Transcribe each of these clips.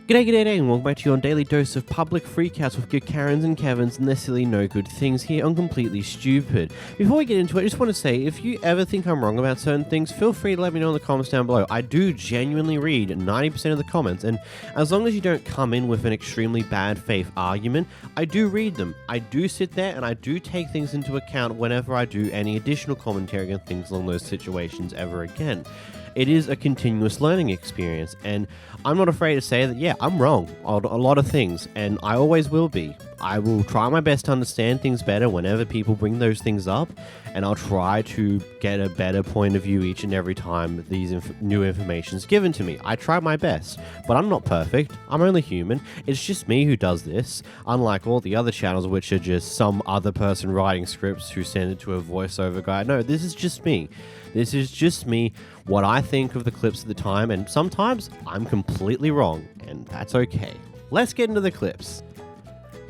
G'day, and welcome back to your daily dose of public freakouts with good Karens and Kevins and their silly no good things here on Completely Stupid. Before we get into it, I just want to say, if you ever think I'm wrong about certain things, feel free to let me know in the comments down below. I do genuinely read 90% of the comments, and as long as you don't come in with an extremely bad faith argument, I do read them. I do sit there and I do take things into account whenever I do any additional commentary on things along those situations ever again. It is a continuous learning experience, and I'm not afraid to say that, yeah, I'm wrong on a lot of things, and I always will be. I will try my best to understand things better whenever people bring those things up, and I'll try to get a better point of view each and every time these new information is given to me. I try my best, but I'm not perfect. I'm only human. It's just me who does this, unlike all the other channels which are just some other person writing scripts who send it to a voiceover guy. No, this is just me. This is just me, what I think of the clips at the time, and sometimes I'm completely wrong, and that's okay. Let's get into the clips.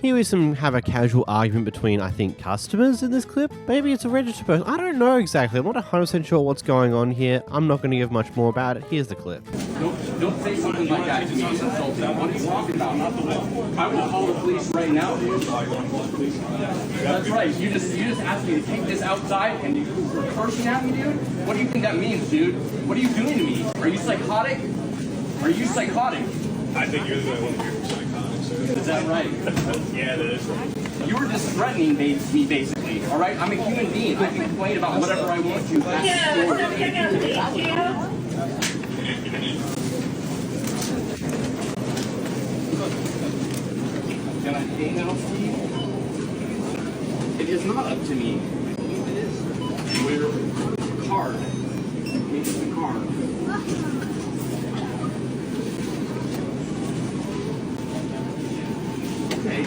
Here we have a casual argument between, I think, customers in this clip. Maybe it's a registered person. I don't know exactly. I'm not 100% sure what's going on here. I'm not going to give much more about it. Here's the clip. Don't say something like that. It's insulting. What are you talking about? I will call the police right now, dude. That's right. You just asked me to take this outside and you're cursing at me, dude? What do you think that means, dude? What are you doing to me? Are you psychotic? Are you psychotic? I think you're the one who's psychotic. Is that right? Yeah, that is. You were just threatening me, basically. All right? I'm a human being. I can complain about whatever I want to. That's the story. Can I pay now, Steve? It is not up to me. It is. Where? Card. Make it the card. Okay.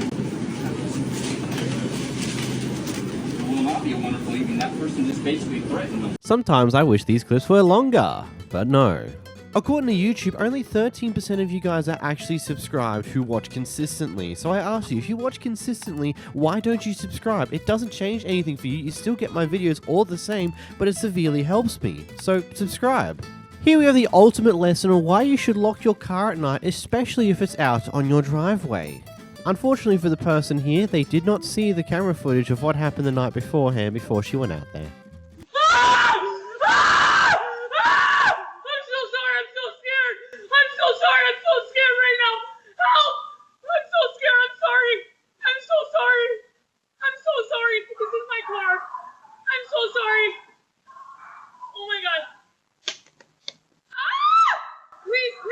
It will not be a wonderful evening. That person just basically threatened them. Sometimes I wish these clips were longer, but no. According to YouTube, only 13% of you guys are actually subscribed who watch consistently. So I ask you, if you watch consistently, why don't you subscribe? It doesn't change anything for you. You still get my videos all the same, but it severely helps me. So subscribe. Here we have the ultimate lesson on why you should lock your car at night, especially if it's out on your driveway. Unfortunately for the person here, they did not see the camera footage of what happened the night beforehand before she went out there.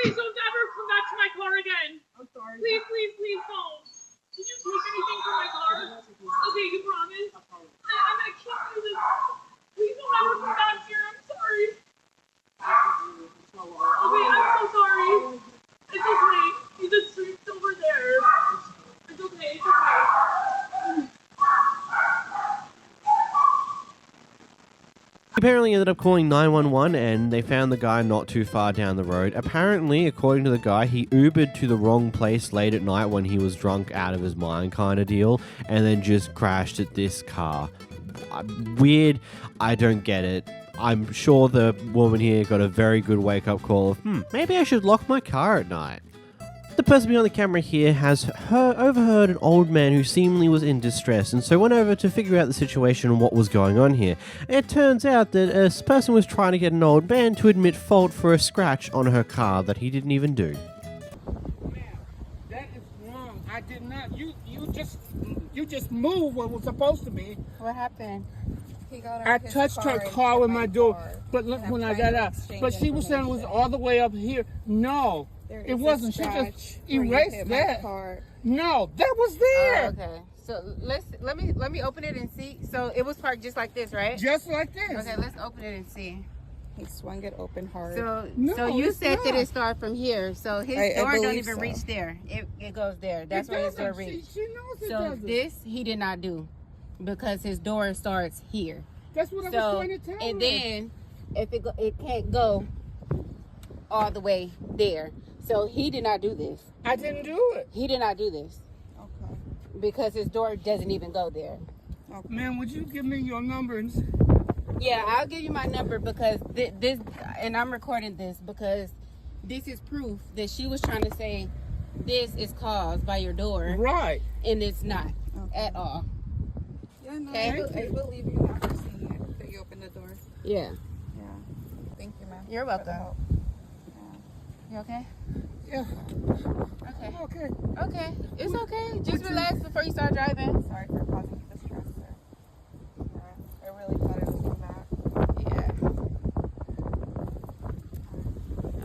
Please don't ever come back to my car again. I'm sorry. Please don't. Did you take anything from my car? Okay, you promise? I'm gonna keep you this. Please don't ever come back here. I'm sorry. Okay, I'm so sorry. It's okay. The street's over there. It's okay. It's okay. He apparently ended up calling 911 and they found the guy not too far down the road. Apparently, according to the guy, he Ubered to the wrong place late at night when he was drunk out of his mind kind of deal and then just crashed at this car. Weird. I don't get it. I'm sure the woman here got a very good wake-up call of, maybe I should lock my car at night. The person behind the camera here has overheard an old man who seemingly was in distress and so went over to figure out the situation and what was going on here. It turns out that this person was trying to get an old man to admit fault for a scratch on her car that he didn't even do. Man, that is wrong. I did not. You just moved what was supposed to be. What happened? He got I touched her car with my door, but look when I got out. But she was saying it was all the way up here. No. It wasn't. She just erased that. No, that was there. Oh, okay. So let me open it and see. So it was parked just like this, right? Just like this. Okay, let's open it and see. He swung it open hard. So No, so you said not. that it started from here. So his I door don't believe even so. reach there. It goes there. That's where his door doesn't. reached. She knows it So doesn't. this he did not do because his door starts here. That's what I was So trying to tell and her. then if it can't go all the way there. So he did not do this. I didn't do it. He did not do this Okay. because his door doesn't even go there. Man, would you give me your number? Yeah, I'll give you my number because this, and I'm recording this because this is proof that she was trying to say this is caused by your door. Right. And it's not at all. Yeah, no, Okay. I believe you after seeing it, that you opened the door. Yeah. Yeah. Thank you, ma'am. You're for the welcome. help. You okay? Yeah. Okay. Okay. Okay. It's okay. Just relax before you start driving. Sorry for causing you distress, sir. Yeah, I really thought it was so bad. Yeah.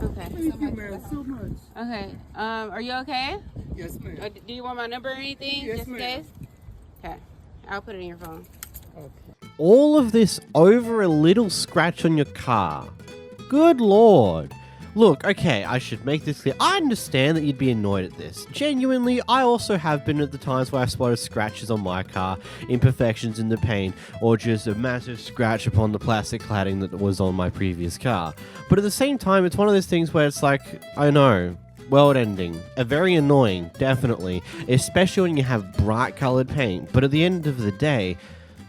Okay. Thank you, ma'am, so much. Okay. Are you okay? Yes, ma'am. Do you want my number or anything? Yes, just in ma'am. case? Okay. I'll put it in your phone. Okay. All of this over a little scratch on your car. Good lord. Look, okay, I should make this clear. I understand that you'd be annoyed at this. Genuinely, I also have been at the times where I've spotted scratches on my car, imperfections in the paint, or just a massive scratch upon the plastic cladding that was on my previous car. But at the same time, it's one of those things where it's like, I know, world ending, very annoying, definitely, especially when you have bright colored paint. But at the end of the day,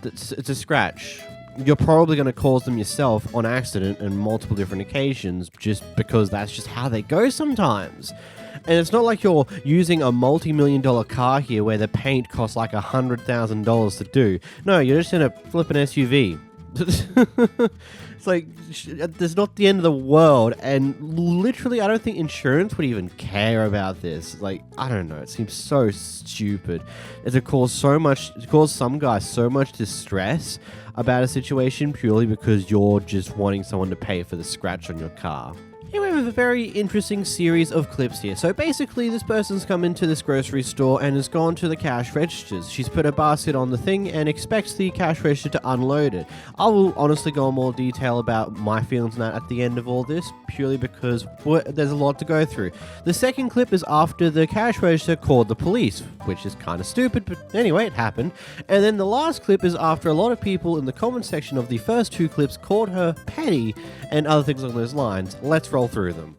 it's a scratch. You're probably going to cause them yourself on accident on multiple different occasions just because that's just how they go sometimes. And it's not like you're using a multi-million-dollar car here where the paint costs like $100,000 to do. No, you're just in a flippin' SUV. It's like, there's not the end of the world, and literally I don't think insurance would even care about this. Like, I don't know, it seems so stupid. It caused some guys so much distress about a situation purely because you're just wanting someone to pay for the scratch on your car. Here we have a very interesting series of clips here. So basically, this person's come into this grocery store and has gone to the cash registers. She's put a basket on the thing and expects the cash register to unload it. I will honestly go in more detail about my feelings on that at the end of all this, purely because there's a lot to go through. The second clip is after the cash register called the police, which is kind of stupid, but anyway, it happened. And then the last clip is after a lot of people in the comment section of the first two clips called her petty and other things along those lines. Let's roll through them.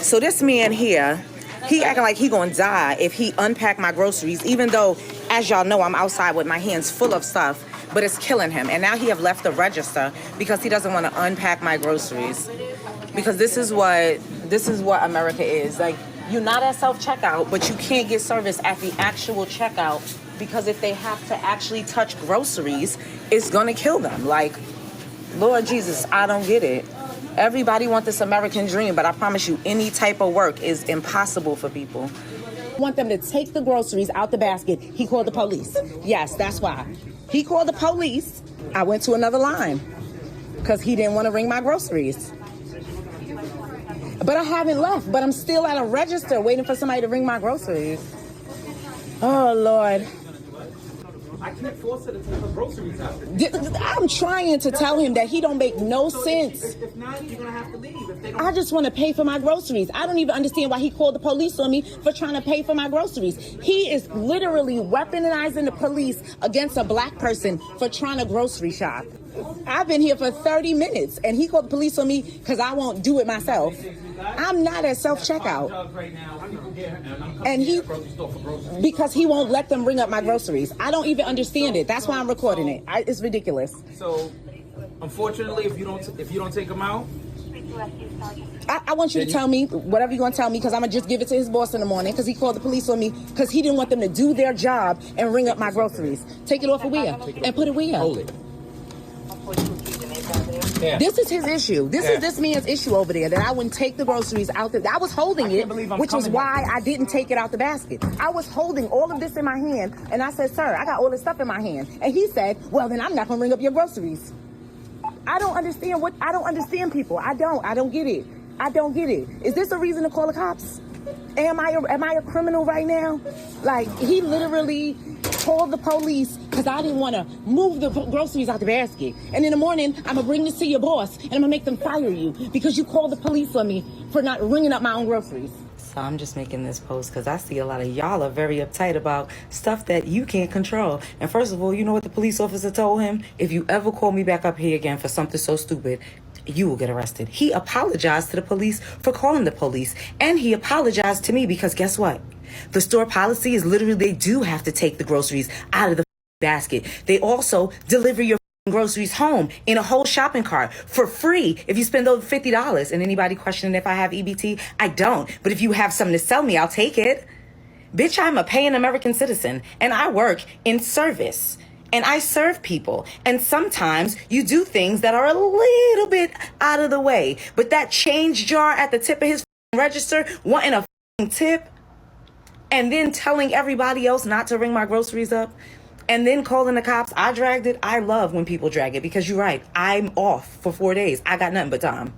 So this man here, he acting like he gonna die if he unpack my groceries, even though, as y'all know, I'm outside with my hands full of stuff, but it's killing him. And now he have left the register because he doesn't want to unpack my groceries. Because this is what America is. Like, you're not at self-checkout, but you can't get service at the actual checkout because if they have to actually touch groceries, it's gonna kill them. Like, Lord Jesus, I don't get it. Everybody wants this American dream, but I promise you, any type of work is impossible for people. I want them to take the groceries out the basket. He called the police. Yes, that's why. He called the police. I went to another line because he didn't want to ring my groceries. But I haven't left, but I'm still at a register waiting for somebody to ring my groceries. Oh, Lord. I can't force her to take her groceries out. I'm trying to tell him that he don't make no sense. If not, you're gonna have to leave. If they don't. I just want to pay for my groceries. I don't even understand why he called the police on me for trying to pay for my groceries. He is literally weaponizing the police against a black person for trying to grocery shop. I've been here for 30 minutes and he called the police on me because I won't do it myself. I'm not at self-checkout. And because he won't let them ring up my groceries. I don't even understand it. That's why I'm recording it. It's ridiculous. So, unfortunately, if you don't take them out, I want you to tell me whatever you're going to tell me because I'm going to just give it to his boss in the morning because he called the police on me because he didn't want them to do their job and ring up my groceries. Take it off of where? And put it where? hold it. Yeah. This is his issue. This is this man's issue over there, that I wouldn't take the groceries out there. I was holding it, which was why I didn't take it out the basket. I was holding all of this in my hand, and I said, sir, I got all this stuff in my hand. And he said, well, then I'm not going to ring up your groceries. I don't understand people. I don't get it. I don't get it. Is this a reason to call the cops? Am I a criminal right now? Like, he literally called the police because I didn't want to move the groceries out the basket. And in the morning, I'm going to bring this to your boss and I'm going to make them fire you because you called the police on me for not ringing up my own groceries. So I'm just making this post because I see a lot of y'all are very uptight about stuff that you can't control. And first of all, you know what the police officer told him? If you ever call me back up here again for something so stupid, you will get arrested. He apologized to the police for calling the police. And he apologized to me because guess what? The store policy is literally they do have to take the groceries out of the basket. They also deliver your groceries home in a whole shopping cart for free if you spend over $50. And anybody questioning if I have EBT? I don't. But if you have something to sell me, I'll take it. Bitch, I'm a paying American citizen and I work in service and I serve people. And sometimes you do things that are a little bit out of the way. But that change jar at the tip of his register, wanting a tip, and then telling everybody else not to ring my groceries up, and then calling the cops. I dragged it. I love when people drag it because you're right. I'm off for 4 days. I got nothing but time.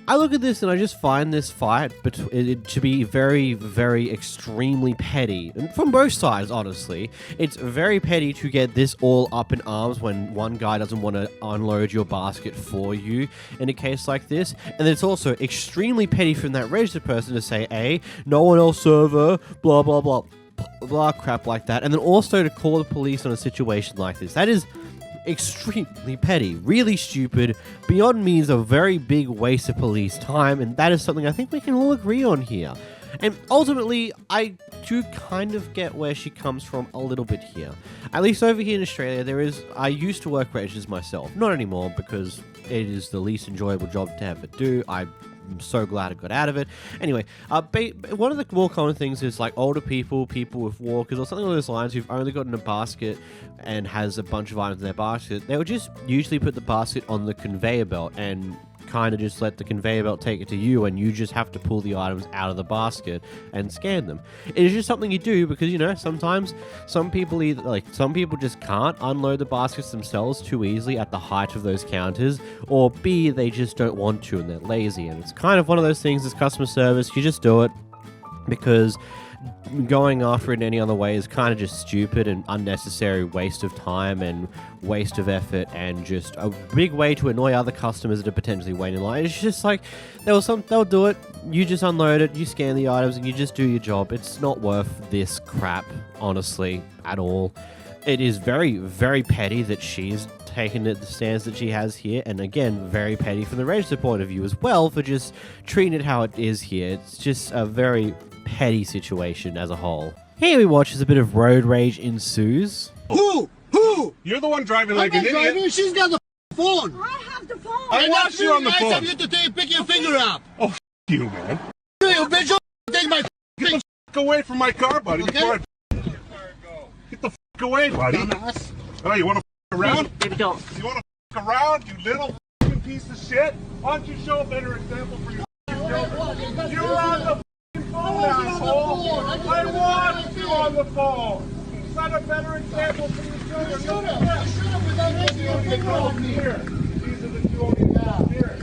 I look at this and I just find this fight to be very, very extremely petty. And from both sides, honestly. It's very petty to get this all up in arms when one guy doesn't want to unload your basket for you in a case like this. And it's also extremely petty from that registered person to say, hey, no one else server, blah, blah, blah, blah, crap like that. And then also to call the police on a situation like this. That is extremely petty, really stupid, beyond me is a very big waste of police time, and that is something I think we can all agree on here. And ultimately, I do kind of get where she comes from a little bit here. At least over here in Australia, I used to work registers myself. Not anymore, because it is the least enjoyable job to ever do. I'm so glad I got out of it. Anyway, one of the more common things is like older people with walkers, or something along those lines, who've only gotten a basket and has a bunch of items in their basket. They would just usually put the basket on the conveyor belt and kind of just let the conveyor belt take it to you, and you just have to pull the items out of the basket and scan them. It is just something you do because, you know, sometimes some people just can't unload the baskets themselves too easily at the height of those counters, or B, they just don't want to and they're lazy. And it's kind of one of those things as customer service, you just do it because going after it in any other way is kind of just stupid and unnecessary waste of time and waste of effort, and just a big way to annoy other customers that are potentially waiting in line. It's just like they'll do it, you just unload it, you scan the items, and you just do your job. It's not worth this crap, honestly, at all. It is very, very petty that she's taken the stance that she has here, and again, very petty from the register point of view as well for just treating it how it is here. It's just a very petty situation as a whole. Here we watch as a bit of road rage ensues. Who? You're the one driving like an idiot. She's got the phone. I have the phone. I watched you on the phone. I you to pick your finger up. Oh, you, man. You bitch, take my Get the away from my car, buddy. Okay. Get the away, buddy. Dumbass. Oh, you want to around? Baby, don't. You want to around, you little piece of shit? Why don't you show a better example for your children? You're on the phone, asshole. I want you on the phone. Set a better example for your children. Shut up without making your finger off me. Here. These are the two only ones here.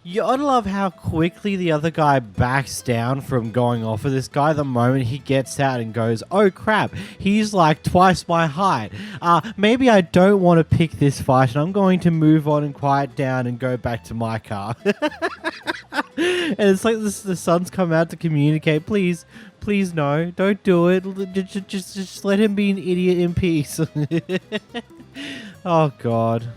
You ought to love how quickly the other guy backs down from going off of this guy the moment he gets out and goes, oh crap, he's like twice my height. Maybe I don't want to pick this fight and I'm going to move on and quiet down and go back to my car. And it's like the son's come out to communicate, please no, don't do it. Just let him be an idiot in peace. Oh God.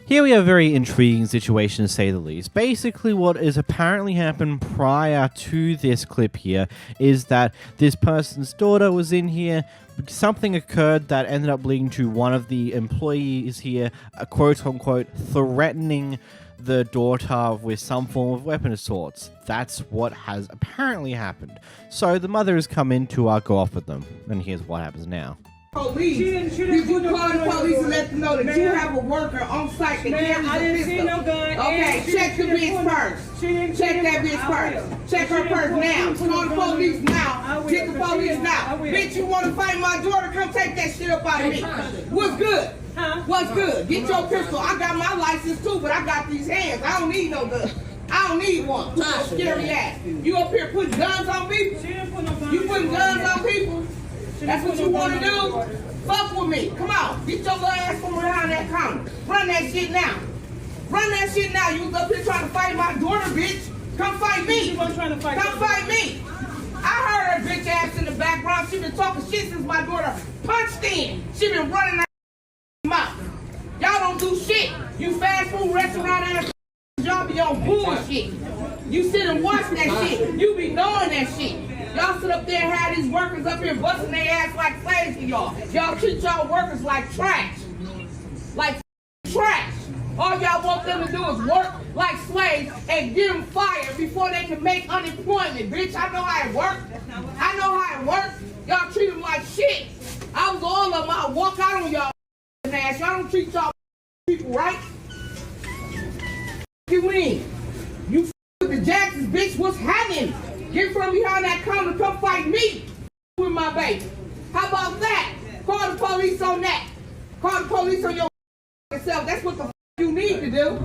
Here we have a very intriguing situation, to say the least. Basically, what has apparently happened prior to this clip here is that this person's daughter was in here. Something occurred that ended up leading to one of the employees here, quote-unquote, threatening the daughter with some form of weapon of sorts. That's what has apparently happened. So the mother has come in to go off with them. And here's what happens now. Police. Did you call the police and let them know that you have a worker on site that carries a pistol? No gun. Okay, check the bitch purse. Check that bitch purse. Check her purse now. Call the police now. Get the police now. Bitch, you want to fight my daughter? Come take that shit up out of me. What's good? What's good? Get your pistol. I got my license too, but I got these hands. I don't need no gun. I don't need one. Scary ass. You up here putting guns on people? You putting guns on people? That's what you want to do? Fuck with me. Come on. Get your little ass from around that corner. Run that shit now. Run that shit now. You was up here trying to fight my daughter, bitch. Come fight me. Come fight me. I heard her bitch ass in the background. She been talking shit since my daughter punched in. She been running her mouth. Y'all don't do shit. You fast food restaurant ass. Y'all be on bullshit. You sit and watch that shit. You be knowing that shit. Y'all sit up there and have these workers up here busting their ass like slaves to y'all. Y'all treat y'all workers like trash. Like trash. All y'all want them to do is work like slaves and get them fired before they can make unemployment. Bitch, I know how it works. I know how it works. Y'all treat them like shit. I was all of them. I'll walk out on y'all ass. Y'all don't treat y'all people right. You mean? You with the Jacksons, bitch. What's happening? Get from behind that counter. Come fight me with my baby. How about that? Call the police on that. Call the police on yourself. That's what the you need to do.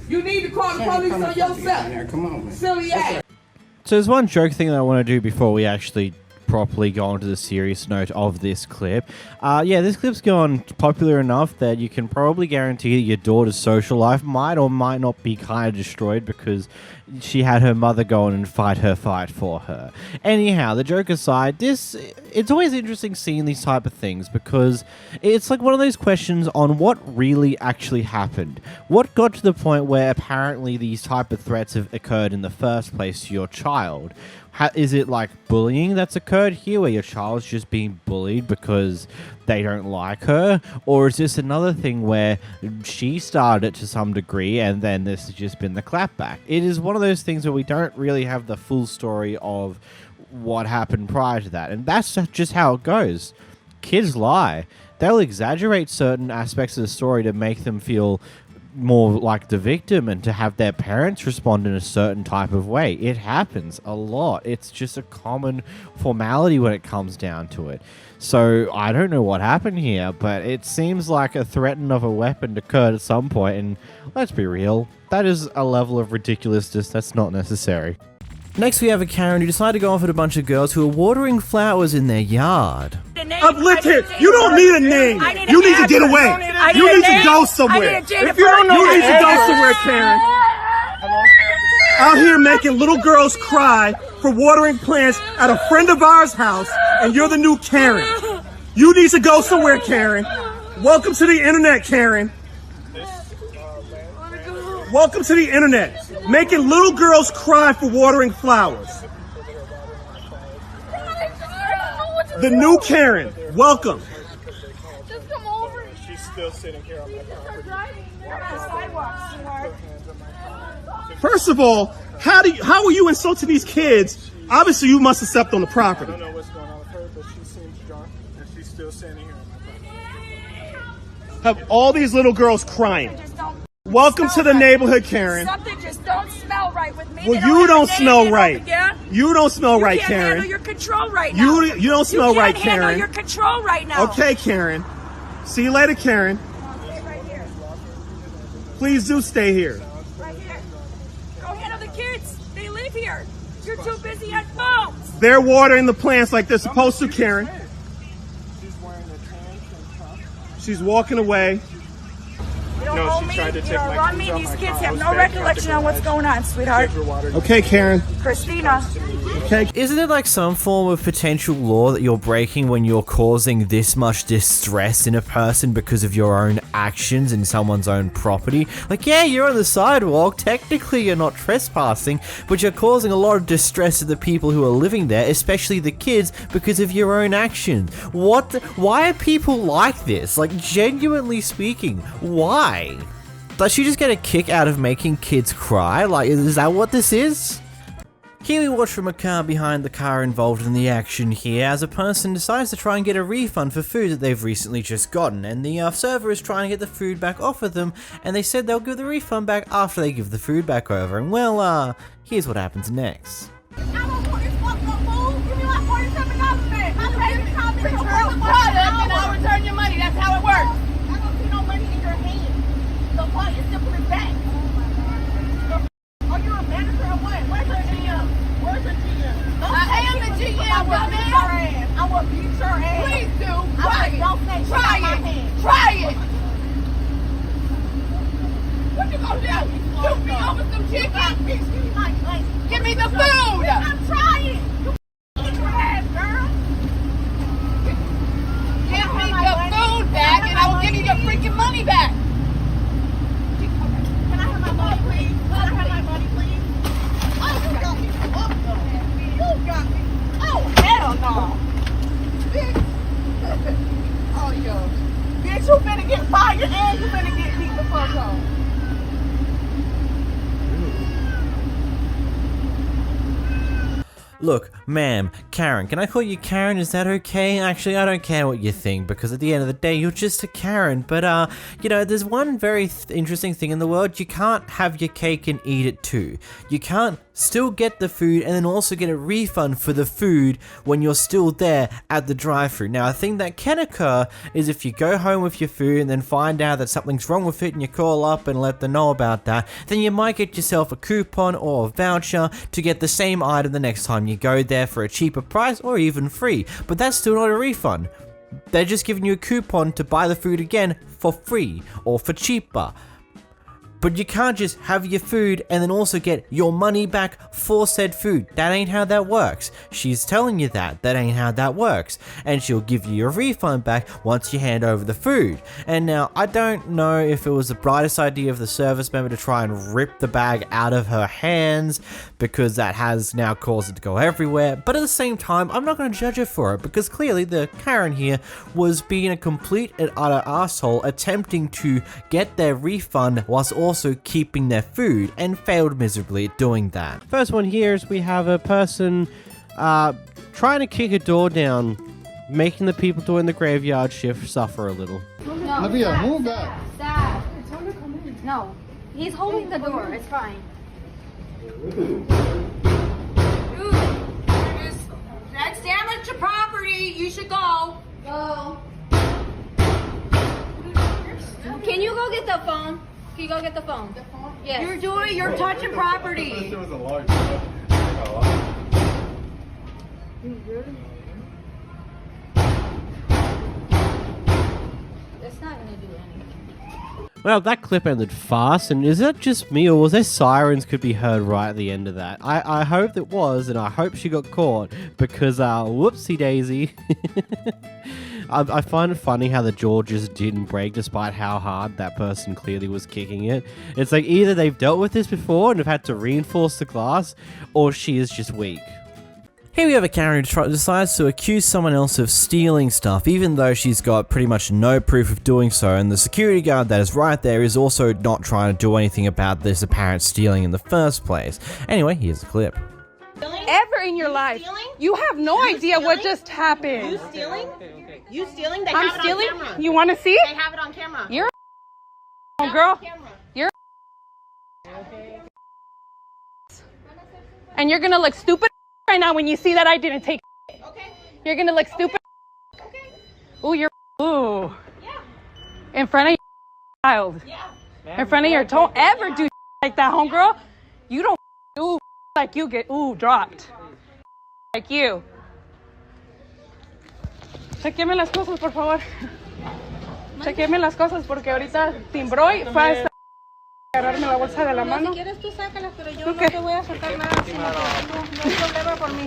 You need to call the police on yourself. Come on, man. Silly ass. So there's one joke thing that I want to do before we actually properly go on to the serious note of this clip. Yeah, this clip's gone popular enough that you can probably guarantee that your daughter's social life might or might not be kind of destroyed because she had her mother go on and fight for her. Anyhow, the joke aside, it's always interesting seeing these type of things because it's like one of those questions on what really actually happened. What got to the point where apparently these type of threats have occurred in the first place to your child? Is it like bullying that's occurred here where your child's just being bullied because they don't like her? Or is this another thing where she started it to some degree and then this has just been the clapback? It is one of those things where we don't really have the full story of what happened prior to that. And that's just how it goes. Kids lie. They'll exaggerate certain aspects of the story to make them feel more like the victim and to have their parents respond in a certain type of way. It happens a lot. It's just a common formality when it comes down to it. So I don't know what happened here, but it seems like a threat of a weapon occurred at some point, and let's be real, that is a level of ridiculousness that's not necessary. Next we have a Karen who decided to go off with a bunch of girls who are watering flowers in their yard. Uplifted. You don't need a name. You need to get away. You need to go somewhere. If you don't know, you need to go somewhere, Karen. Out here making little girls cry for watering plants at a friend of ours' house, and you're the new Karen. You need to go somewhere, Karen. Welcome to the internet, Karen. Welcome to the internet. Making little girls cry for watering flowers. The new Karen. Welcome. Just come over. She's still sitting here on my property. First of all, how are you insulting these kids? Obviously, you must have stepped on the property. I don't know what's going on with her, but she seems drunk, and she's still standing here on my property. Have all these little girls crying. Welcome to the neighborhood, Karen. Something just don't smell right with me. Well, you don't smell right. You don't smell right, Karen. You can't handle your control right now. You don't smell right, Karen. You can't handle your control right now. Okay, Karen. See you later, Karen. Stay right here. Please do stay here. Right here. Go handle the kids. They live here. You're too busy on phones. They're watering the plants like they're supposed to, Karen. She's walking away. No, she tried to take my run me. These kids have no recollection on what's going on, sweetheart. Okay, Karen. Christina. Okay. Isn't it like some form of potential law that you're breaking when you're causing this much distress in a person because of your own actions in someone's own property? Like, yeah, you're on the sidewalk, technically you're not trespassing, but you're causing a lot of distress to the people who are living there, especially the kids, because of your own actions. Why are people like this? Like, genuinely speaking, why? Does she just get a kick out of making kids cry? Like, is that what this is? Here we watch from a car behind the car involved in the action here as a person decides to try and get a refund for food that they've recently just gotten, and the server is trying to get the food back off of them, and they said they'll give the refund back after they give the food back over, and well, here's what happens next. I'll return your money. That's how it works. I don't see no money in your hand. The point is simple as that. Are you a manager or what? Where's your GM? Where's your GM? I am the GM. I will beat your ass. Please do. Try it. Don't say try it. Try it. What you gonna do? Shoot me over some chicken? Give me the food. I'm trying. You eat your ass, girl. Give me the food back and I will give you your freaking money back. Can I have my money, please? Can I have my money, please? Oh, you got me. You got me. Look, ma'am, Karen, can I call you Karen? Is that okay? Actually, I don't care what you think, because at the end of the day, you're just a Karen. But, you know, there's one very interesting thing in the world. You can't have your cake and eat it too. You can't still get the food and then also get a refund for the food when you're still there at the drive-thru. Now, a thing that can occur is if you go home with your food and then find out that something's wrong with it and you call up and let them know about that, then you might get yourself a coupon or a voucher to get the same item the next time you go there for a cheaper price or even free. But that's still not a refund. They're just giving you a coupon to buy the food again for free or for cheaper. But you can't just have your food and then also get your money back for said food. That ain't how that works. She's telling you that ain't how that works. And she'll give you your refund back once you hand over the food. And now, I don't know if it was the brightest idea of the service member to try and rip the bag out of her hands, because that has now caused it to go everywhere. But at the same time, I'm not going to judge her for it, because clearly the Karen here was being a complete and utter asshole, attempting to get their refund whilst also keeping their food, and failed miserably at doing that. First one here is we have a person trying to kick a door down, making the people doing the graveyard shift suffer a little. No, move back. Dad. No, he's holding the door. It's fine. That's damage to property. You should go. Go. Can you go get the phone? Can you go get the phone? Yes. You're touching property. There was a large It's not gonna do anything. Well, that clip ended fast, and is that just me, or was there sirens could be heard right at the end of that? I hope it was, and I hope she got caught, because whoopsie daisy. I find it funny how the jaw just didn't break despite how hard that person clearly was kicking it. It's like either they've dealt with this before and have had to reinforce the glass, or she is just weak. Here we have a Karen who decides to accuse someone else of stealing stuff, even though she's got pretty much no proof of doing so, and the security guard that is right there is also not trying to do anything about this apparent stealing in the first place. Anyway, here's the clip. Ever in your life. Stealing? You have no idea what just happened. You stealing? You stealing? They I'm have stealing? it on camera. You want to see? They have it on camera. You're a girl. You're and you're gonna look stupid right now when you see that I didn't take. Okay. You're gonna look stupid. Okay. Ooh, you're ooh. Yeah. In front of your child. Yeah. In front of your don't ever do like that, homegirl. You don't do like you get dropped. Like you. Chequeme las cosas, por favor. Chequeme las cosas porque ahorita timbró y fue a agarrarme la bolsa de la mano. Si quieres tú sácalas, pero yo no te voy a sacar nada, sino que no hay problema por mí.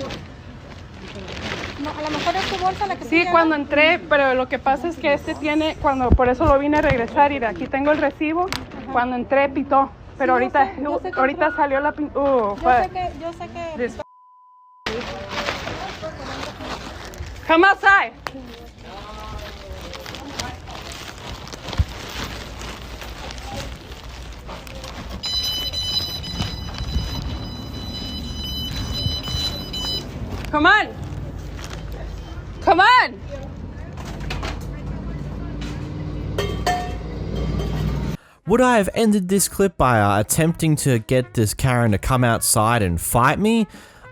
No, a lo mejor es tu bolsa la que Sí, cuando entré, pero lo que pasa es que este tiene, por eso lo vine a regresar y aquí tengo el recibo. Ajá. Cuando entré pitó, pero sí, ahorita salió la yo sé que Come outside. Come on. Come on. Would I have ended this clip by attempting to get this Karen to come outside and fight me?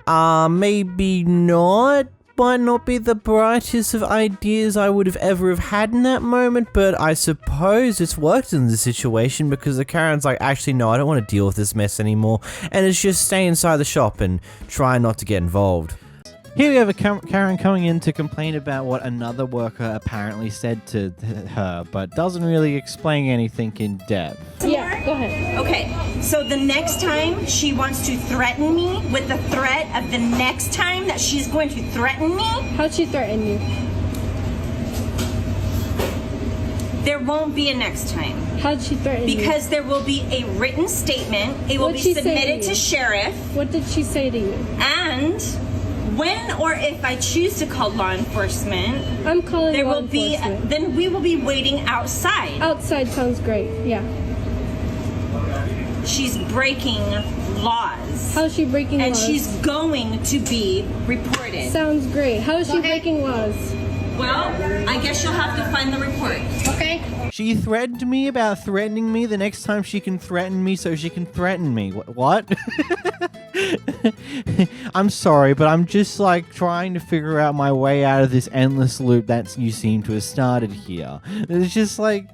Maybe not. Might not be the brightest of ideas I would have ever have had in that moment, but I suppose it's worked in this situation because the Karen's like, actually no, I don't want to deal with this mess anymore, and it's just stay inside the shop and try not to get involved. Here we have a Karen coming in to complain about what another worker apparently said to her, but doesn't really explain anything in depth. Yeah, go ahead. Okay, so the next time she wants to threaten me with the threat of the next time that she's going to threaten me. How'd she threaten you? There won't be a next time. How'd she threaten you? Because there will be a written statement. It will be submitted to sheriff. What did she say to you? And when or if I choose to call law enforcement, I'm calling there law will be enforcement. then we will be waiting outside. Outside sounds great. Yeah. She's breaking laws. How's she breaking and laws? she's going to be reported. Sounds great. How is she breaking laws? Well, I guess you'll have to find the report. Okay. She threatened me about threatening me the next time she can threaten me so she can threaten me. What? I'm sorry, but I'm just like trying to figure out my way out of this endless loop that you seem to have started here. It's just like,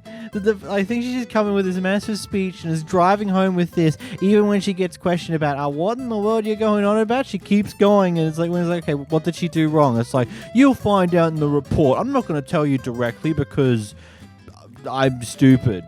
I think she's just coming with this massive speech and is driving home with this. Even when she gets questioned about, what in the world you're going on about, she keeps going. And it's like, okay, what did she do wrong? It's like, you'll find out in the report. I'm not going to tell you directly because I'm stupid.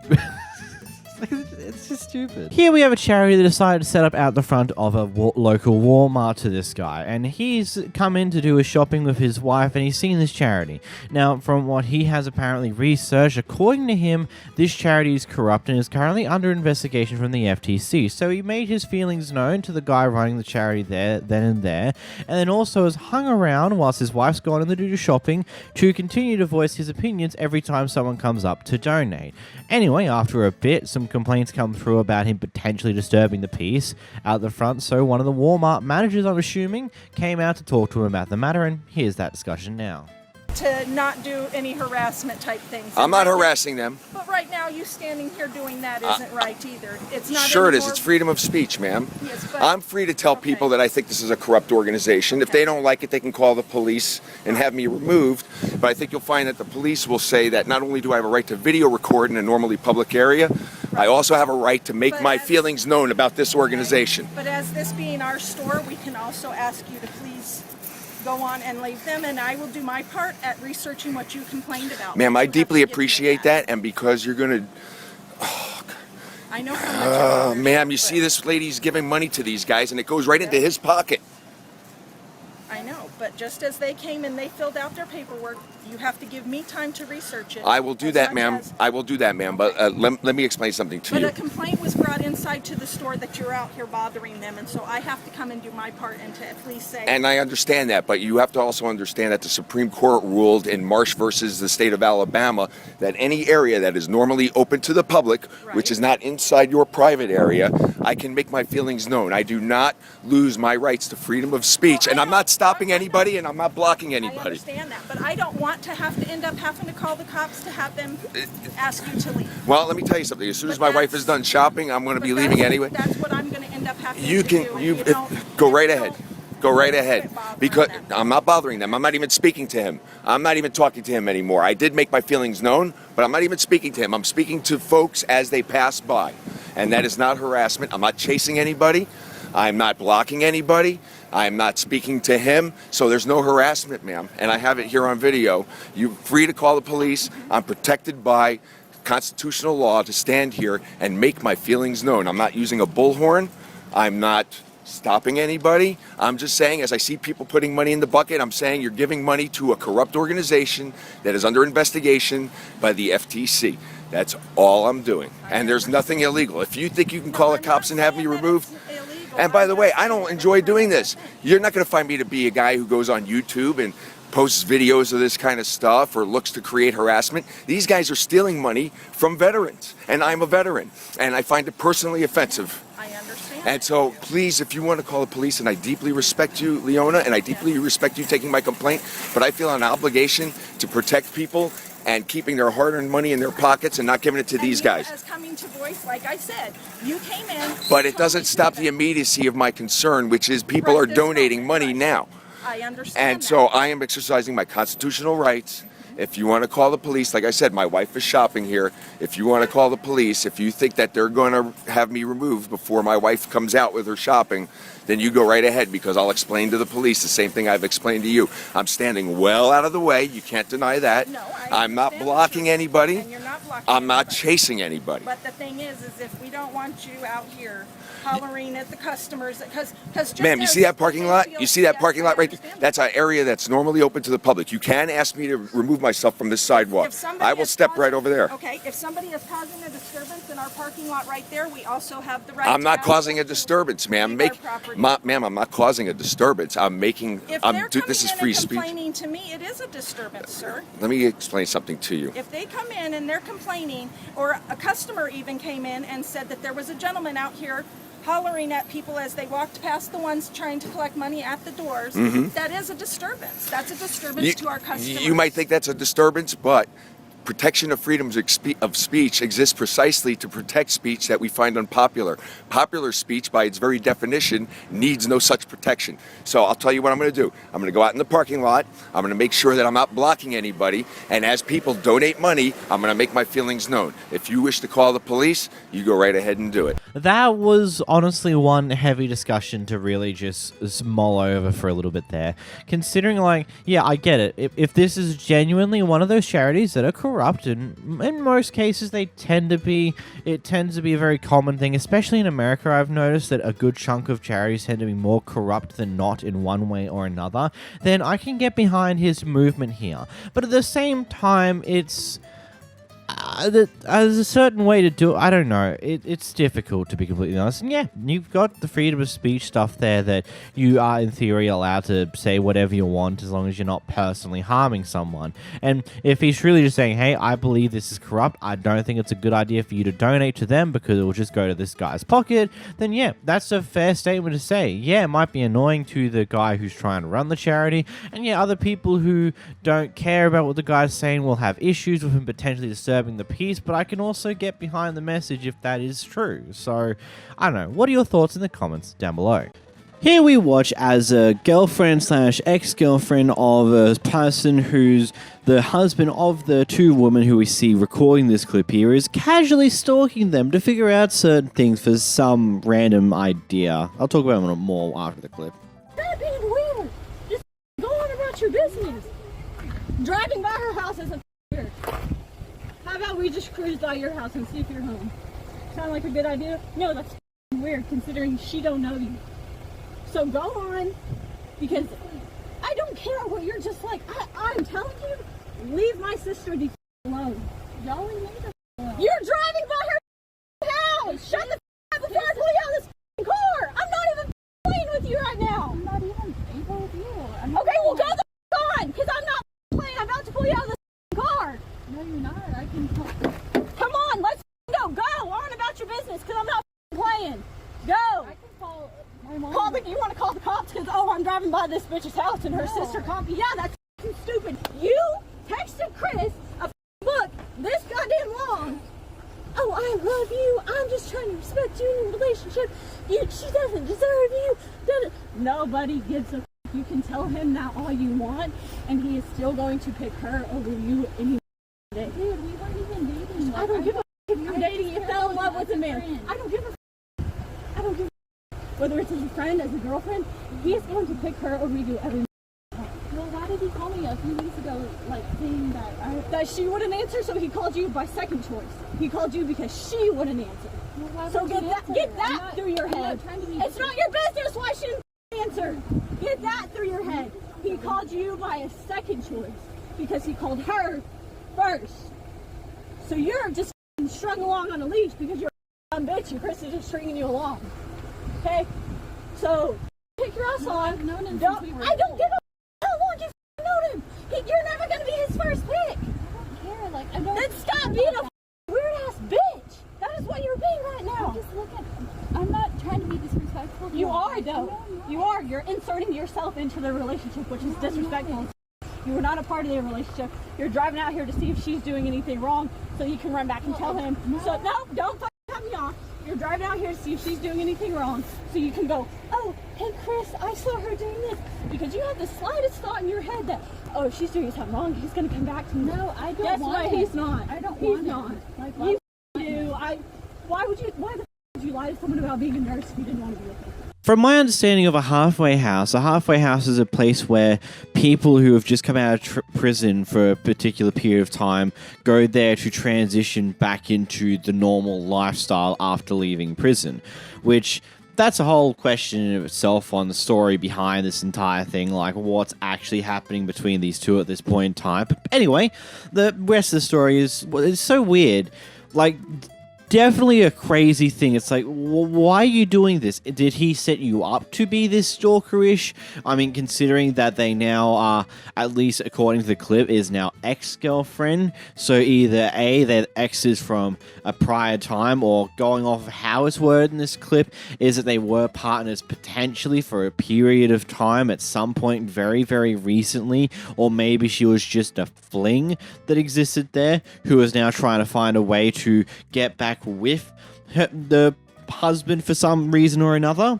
It's just stupid. Here we have a charity that decided to set up out the front of a local Walmart to this guy, and he's come in to do his shopping with his wife, and he's seen this charity. Now, from what he has apparently researched, according to him, this charity is corrupt and is currently under investigation from the FTC. So he made his feelings known to the guy running the charity then and there, and then also has hung around whilst his wife's gone in to do the shopping to continue to voice his opinions every time someone comes up to donate. Anyway, after a bit, some complaints come through about him potentially disturbing the peace out the front, so one of the Walmart managers, I'm assuming, came out to talk to him about the matter, and here's that discussion now. To not do any harassment type things. I'm not harassing them. But right now, you standing here doing that isn't right either. It's not. Sure it is. It's freedom of speech, ma'am. Yes, but I'm free to tell people that I think this is a corrupt organization. If they don't like it, they can call the police and have me removed. But I think you'll find that the police will say that not only do I have a right to video record in a normally public area, I also have a right to make my feelings known about this organization. But as this being our store, we can also ask you to please go on and leave them, and I will do my part at researching what you complained about. Ma'am, I deeply appreciate that, and because you're going to... I know how much ma'am, you see this lady's giving money to these guys, and it goes right into his pocket. I know, but just as they came and they filled out their paperwork, you have to give me time to research it. I will do that, ma'am. I will do that, ma'am. But let me explain something to you. But a complaint was brought inside to the store that you're out here bothering them, and so I have to come and do my part and to at least say... And I understand that, but you have to also understand that the Supreme Court ruled in Marsh versus the state of Alabama that any area that is normally open to the public, which is not inside your private area, I can make my feelings known. I do not lose my rights to freedom of speech, and I'm not stopping anybody, and I'm not blocking anybody. I understand that, but I don't want to have to end up having to call the cops to have them ask you to leave. Well, let me tell you something. As soon as my wife is done shopping, I'm going to be leaving anyway. That's what I'm going to end up having You to can, do. you go right ahead. Go right ahead. Because I'm not bothering them. I'm not even speaking to him. I'm not even talking to him anymore. I did make my feelings known, but I'm not even speaking to him. I'm speaking to folks as they pass by. And that is not harassment. I'm not chasing anybody. I'm not blocking anybody. I'm not speaking to him, so there's no harassment, ma'am. And I have it here on video. You're free to call the police. I'm protected by constitutional law to stand here and make my feelings known. I'm not using a bullhorn. I'm not stopping anybody. I'm just saying, as I see people putting money in the bucket, I'm saying you're giving money to a corrupt organization that is under investigation by the FTC. That's all I'm doing. And there's nothing illegal. If you think you can call the cops and have me removed, and by the way, I don't enjoy doing this. You're not going to find me to be a guy who goes on YouTube and posts videos of this kind of stuff or looks to create harassment. These guys are stealing money from veterans, and I'm a veteran, and I find it personally offensive. I understand. And so, please, if you want to call the police, and I deeply respect you, Leona, and I deeply respect you taking my complaint, but I feel an obligation to protect people and keeping their hard-earned money in their pockets and not giving it to these guys. As coming to voice, like I said, you came in. But it doesn't stop the immediacy of my concern, which is people are donating money now. I understand. And so I am exercising my constitutional rights. If you want to call the police, like I said, my wife is shopping here. If you want to call the police, if you think that they're going to have me removed before my wife comes out with her shopping, then you go right ahead, because I'll explain to the police the same thing I've explained to you. I'm standing well out of the way. You can't deny that. No, I'm not blocking anybody. And you're not blocking I'm not chasing anybody. But the thing is if we don't want you out here hollering at the customers, because Ma'am, you see that parking lot? You see that parking lot right there? That's an area that's normally open to the public. You can ask me to remove myself from this sidewalk. I will step right over there. Okay, if somebody is causing a disturbance in our parking lot right there, we also have the right I'm to not ask causing a disturbance, ma'am. Ma'am, I'm not causing a disturbance. I'm making. This is free speech. Complaining to me, it is a disturbance, sir. Let me explain something to you. If they come in and they're complaining, or a customer even came in and said that there was a gentleman out here hollering at people as they walked past the ones trying to collect money at the doors. That is a disturbance. That's a disturbance to our customers. You might think that's a disturbance, but protection of freedoms of speech exists precisely to protect speech that we find unpopular. Popular speech, by its very definition, needs no such protection. So I'll tell you what I'm going to do. I'm going to go out in the parking lot. I'm going to make sure that I'm not blocking anybody. And as people donate money, I'm going to make my feelings known. If you wish to call the police, you go right ahead and do it. That was honestly one heavy discussion to really just mull over for a little bit there. Considering, like, yeah, I get it. If this is genuinely one of those charities that are corrupt, and in most cases it tends to be a very common thing, especially in America. I've noticed that a good chunk of charities tend to be more corrupt than not in one way or another. Then I can get behind his movement here. But at the same time, it's there's a certain way to do it. I don't know. It's difficult, to be completely honest. And yeah, you've got the freedom of speech stuff there that you are, in theory, allowed to say whatever you want as long as you're not personally harming someone. And if he's truly just saying, hey, I believe this is corrupt, I don't think it's a good idea for you to donate to them because it will just go to this guy's pocket, then yeah, that's a fair statement to say. Yeah, it might be annoying to the guy who's trying to run the charity, and yeah, other people who don't care about what the guy's saying will have issues with him potentially disturbing the peace, but I can also get behind the message if that is true. So, I don't know. What are your thoughts in the comments down below? Here we watch as a girlfriend slash ex-girlfriend of a person who's the husband of the two women who we see recording this clip here is casually stalking them to figure out certain things for some random idea. I'll talk about it more after the clip. Stop being weird. Just go on about your business. Driving by her house isn't weird. How about we just cruise by your house and see if you're home? Sound like a good idea? No, that's weird considering she don't know you. So go on, because I don't care what you're just like. I'm telling you, leave my sister alone. Y'all leave me alone. You're driving by her house. Shut the up before I pull you out of this car. I'm not even playing with you right now. I'm not even playing with you. Okay, well go the on, because I'm not playing. I'm about to pull you out of this car. No, you're not. I can talk. Come on, let's go. Go on about your business, because I'm not playing. Go. I can call my mom. You want to call the cops because, oh, I'm driving by this bitch's house and her sister called me. Yeah, that's stupid. You texted Chris a book this goddamn long. Oh, I love you. I'm just trying to respect you in a relationship. She doesn't deserve you. Nobody gives a f. You can tell him that all you want, and he is still going to pick her over you any day. Dude, we weren't even dating. I don't give a f. If you're dating, you fell in love with a man. I don't give a f. I don't give a f. Whether it's as a friend, as a girlfriend, he is going to pick her over you every day. Well, why did he call me a few weeks ago, like, saying that she wouldn't answer, so he called you by second choice. He called you because she wouldn't answer. Well, so get that through your head. It's not your business why she didn't answer. Get that through your head. He called you by a second choice because he called her first. So you're just strung along on a leash because you're a dumb bitch and Chris is just stringing you along. Okay? So pick your ass on. I don't give a how long you've known him. You're never gonna be his first pick. I don't care. Like, I don't. Then stop being a weird ass bitch. That is what you're being right now. I'm not trying to be disrespectful. You are though. You are. You're inserting yourself into the relationship, which is disrespectful. You were not a part of their relationship. You're driving out here to see if she's doing anything wrong, so you can run back and tell him. So no, don't fucking cut me off. You're driving out here to see if she's doing anything wrong, so you can go, oh, hey Chris, I saw her doing this. Because you have the slightest thought in your head that, oh, if she's doing something wrong, he's gonna come back to me. No, I don't want it. He's not. I don't want it. He's not. Like, you do. Why the would you lie to someone about being a nurse if you didn't want to be with them? From my understanding of a halfway house is a place where people who have just come out of prison for a particular period of time go there to transition back into the normal lifestyle after leaving prison, which that's a whole question in of itself on the story behind this entire thing, like what's actually happening between these two at this point in time. But anyway, the rest of the story is so weird. Like, definitely a crazy thing. It's like, why are you doing this? Did he set you up to be this stalkerish? I mean, considering that they now are, at least according to the clip, is now ex-girlfriend. So either A, their ex is from a prior time, or going off of how it's worded in this clip, is that they were partners potentially for a period of time at some point very, very recently, or maybe she was just a fling that existed there who is now trying to find a way to get back with the husband for some reason or another.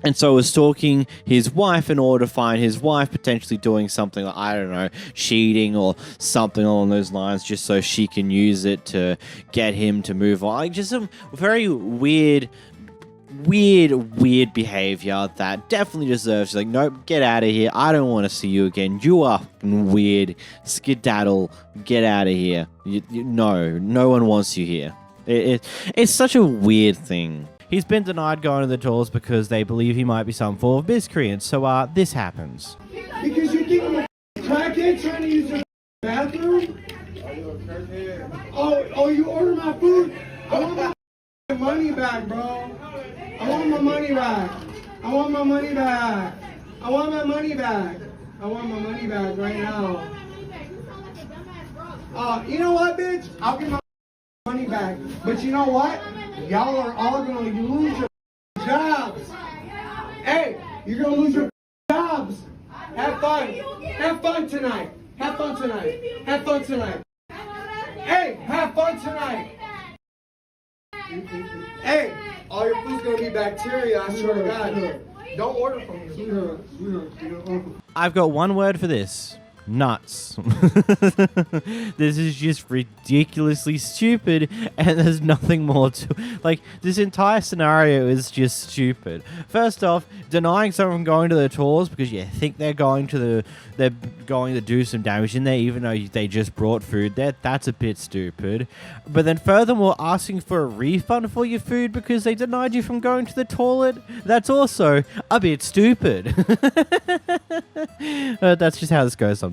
And so was stalking his wife in order to find his wife potentially doing something like, I don't know, cheating or something along those lines, just so she can use it to get him to move on. Like, just some very weird behavior that definitely deserves, like, nope, get out of here. I don't want to see you again. You are weird. Skedaddle. Get out of here. No one wants you here. It's such a weird thing. He's been denied going to the tours because they believe he might be some form of miscreant. So this happens. Because you think I'm a crackhead trying to use your bathroom? Oh, you order my food? I want my money back, bro. I want my money back. I want my money back. I want my money back. I want my money back right now. You know what, bitch? I'll get my money back. But you know what? Y'all are all gonna lose your jobs. Hey, you're gonna lose your jobs. Have fun. Have fun tonight. Have fun tonight. Have fun tonight. Hey, have fun tonight. Hey, all your food's gonna be bacteria, I swear to God. Don't order from me. I've got one word for this. Nuts. This is just ridiculously stupid, and there's nothing more to, like, this entire scenario is just stupid. First off, denying someone from going to the tours because you think they're going to do some damage in there, even though they just brought food there, that's a bit stupid. But then furthermore, asking for a refund for your food because they denied you from going to the toilet, that's also a bit stupid. That's just how this goes sometimes.